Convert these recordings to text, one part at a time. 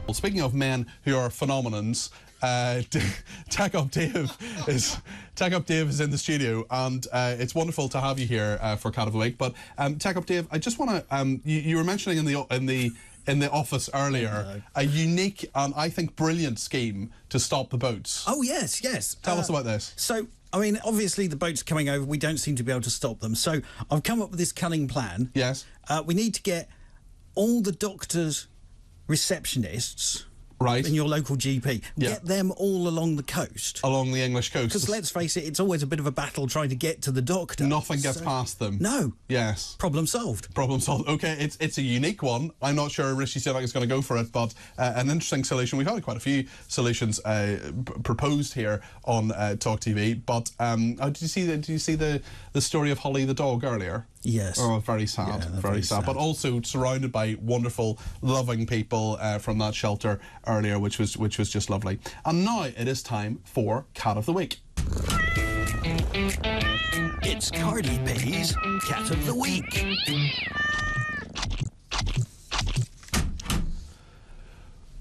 Well, speaking of men who are phenomenons, Tech Up Dave is in the studio, and it's wonderful to have you here for Cat of the Week. But Tech Up Dave, I just want to you were mentioning in the office earlier a unique and I think brilliant scheme to stop the boats. Oh yes. Tell us about this. So, I mean, obviously the boats coming over, we don't seem to be able to stop them. So I've come up with this cunning plan. Yes. We need to get all the doctors, receptionists, right, in your local GP, get them all along the coast. Along the English coast. Because let's face it, it's always a bit of a battle trying to get to the doctor. Nothing gets past them. No. Yes. Problem solved. Problem solved. Okay, it's a unique one. I'm not sure Rishi Sunak is going to go for it, but an interesting solution. We've had quite a few solutions proposed here on Talk TV. But did you see the story of Holly the dog earlier? Yes. Oh, very sad. Yeah, very sad. But also surrounded by wonderful, loving people from that shelter earlier, which was just lovely. And now it is time for Cat of the Week. It's Cardi B's Cat of the Week.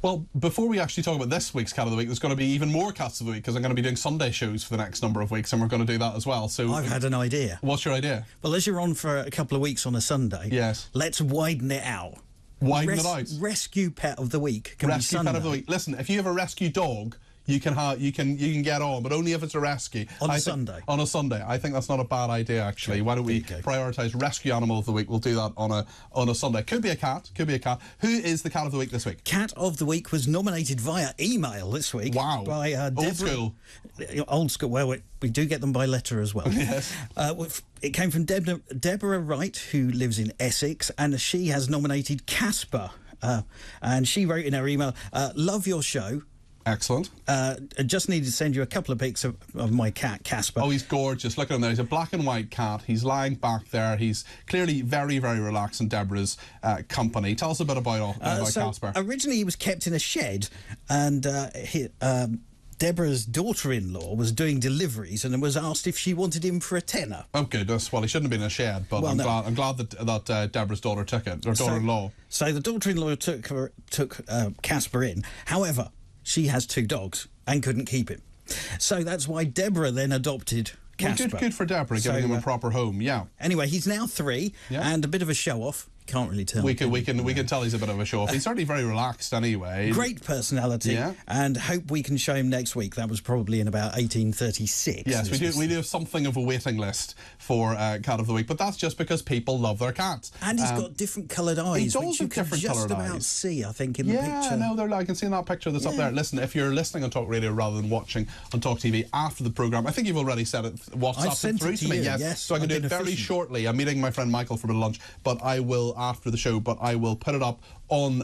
Well, before we actually talk about this week's Cat of the Week, there's going to be even more Cats of the Week because I'm going to be doing Sunday shows for the next number of weeks, and we're going to do that as well. So I've had an idea. What's your idea? Well, as you're on for a couple of weeks on a Sunday, yes, let's widen it out. Widen it out. Rescue Pet of the Week can be Sunday. Pet of the Week. Listen, if you have a rescue dog, you can get on, but only if it's a rescue. On a Sunday. On a Sunday. I think that's not a bad idea, actually. Okay, why don't we prioritise Rescue Animal of the Week? We'll do that on a Sunday. Could be a cat. Could be a cat. Who is the Cat of the Week this week? Cat of the Week was nominated via email this week. Wow. By Deborah. Old school. Old school. Well, we do get them by letter as well. Yes. It came from Deborah Wright, who lives in Essex, and she has nominated Casper. And she wrote in her email, love your show. Excellent. I just needed to send you a couple of pics of my cat, Casper. Oh, he's gorgeous. Look at him there. He's a black and white cat. He's lying back there. He's clearly very, very relaxed in Deborah's company. Tell us a bit about Casper. Originally, he was kept in a shed, and Deborah's daughter-in-law was doing deliveries and was asked if she wanted him for a tenner. Oh, goodness. Well, he shouldn't have been in a shed, but well, I'm glad that Deborah's daughter took it, or daughter-in-law. So the daughter-in-law took Casper in. However, she has 2 dogs and couldn't keep him. So that's why Deborah then adopted Casper. Well, good for Deborah, giving him a proper home, yeah. Anyway, he's now 3 and a bit of a show-off. Can't really tell. We can tell he's a bit of a show-off. He's certainly very relaxed anyway. Great personality, and hope we can show him next week. That was probably in about 1836. Yes, we do have something of a waiting list for Cat of the Week, but that's just because people love their cats. And he's got different coloured eyes, he does which you can just about see, I think, in the picture. Yeah, no, I can see in that picture that's up there. Listen, if you're listening on Talk Radio rather than watching on Talk TV after the programme, I think you've already said it, WhatsApp it through to me. Yes, so I can do it very shortly. I'm meeting my friend Michael for a bit of lunch, but I will, after the show, I will put it up on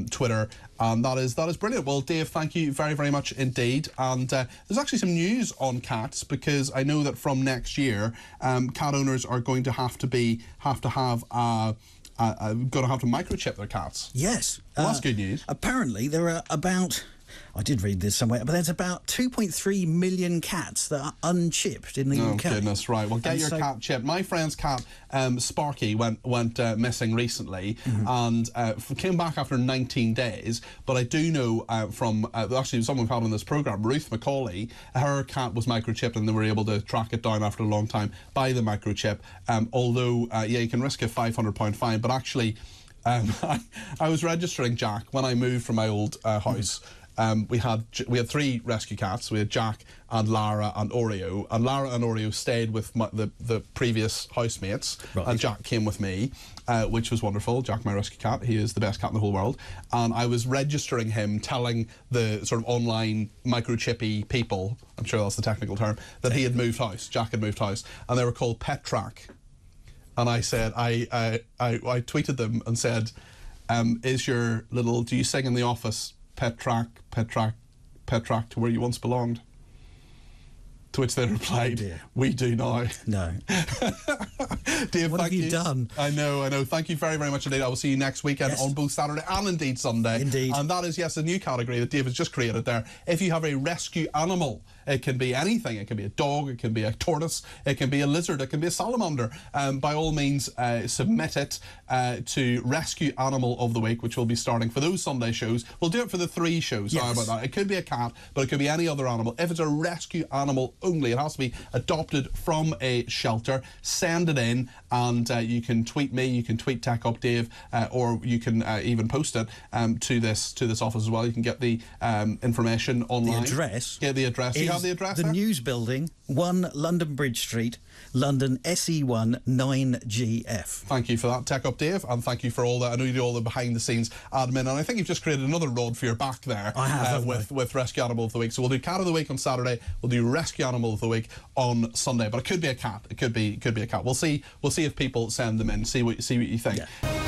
Twitter, and that is brilliant. Well, Dave, thank you very, very much indeed. And there's actually some news on cats, because I know that from next year, cat owners are going to have to microchip their cats. Yes, well, that's good news. Apparently, there are about, I did read this somewhere, but there's about 2.3 million cats that are unchipped in the UK. Oh, goodness, right. Well, get your cat chipped. My friend's cat, Sparky, went missing recently and came back after 19 days. But I do know from, actually, someone we've had on this programme, Ruth McCauley, her cat was microchipped and they were able to track it down after a long time by the microchip. Although, you can risk a £500 fine, but actually, I was registering Jack when I moved from my old house. We had 3 rescue cats. We had Jack and Lara and Oreo, and Lara and Oreo stayed with the previous housemates, and Jack came with me, which was wonderful. Jack, my rescue cat, he is the best cat in the whole world, and I was registering him, telling the sort of online microchippy people, I'm sure that's the technical term, that he had moved house. Jack had moved house, and they were called Pet Track. And I said, I tweeted them and said, is your little, do you sing in the office, Pet track to where you once belonged? To which they replied, dear. "We do now." No. Dave, What have you done? I know. Thank you very, very much indeed. I will see you next weekend on both Saturday and indeed Sunday. Indeed. And that is, yes, a new category that Dave has just created there. If you have a rescue animal, it can be anything. It can be a dog, it can be a tortoise, it can be a lizard, it can be a salamander. By all means, submit it to Rescue Animal of the Week, which will be starting for those Sunday shows. We'll do it for the 3 shows. Yes. Sorry about that. It could be a cat, but it could be any other animal. If it's a rescue animal only, it has to be adopted from a shelter. Send it in, and you can tweet me, you can tweet Tech Up Dave, or you can even post it to this office as well. You can get the information online. The address. Yeah, the address. Do you have the address The there? News Building, 1 London Bridge Street, London SE1 9GF. Thank you for that, Tech Up Dave, and thank you for all that. I know you do all the behind-the-scenes admin, and I think you've just created another rod for your back there. I have, with Rescue Animal of the Week. So we'll do Cat of the Week on Saturday. We'll do Rescue Animal of the Week on Sunday. But it could be a cat. It could be a cat. We'll see if people send them in. See what you think. Yeah.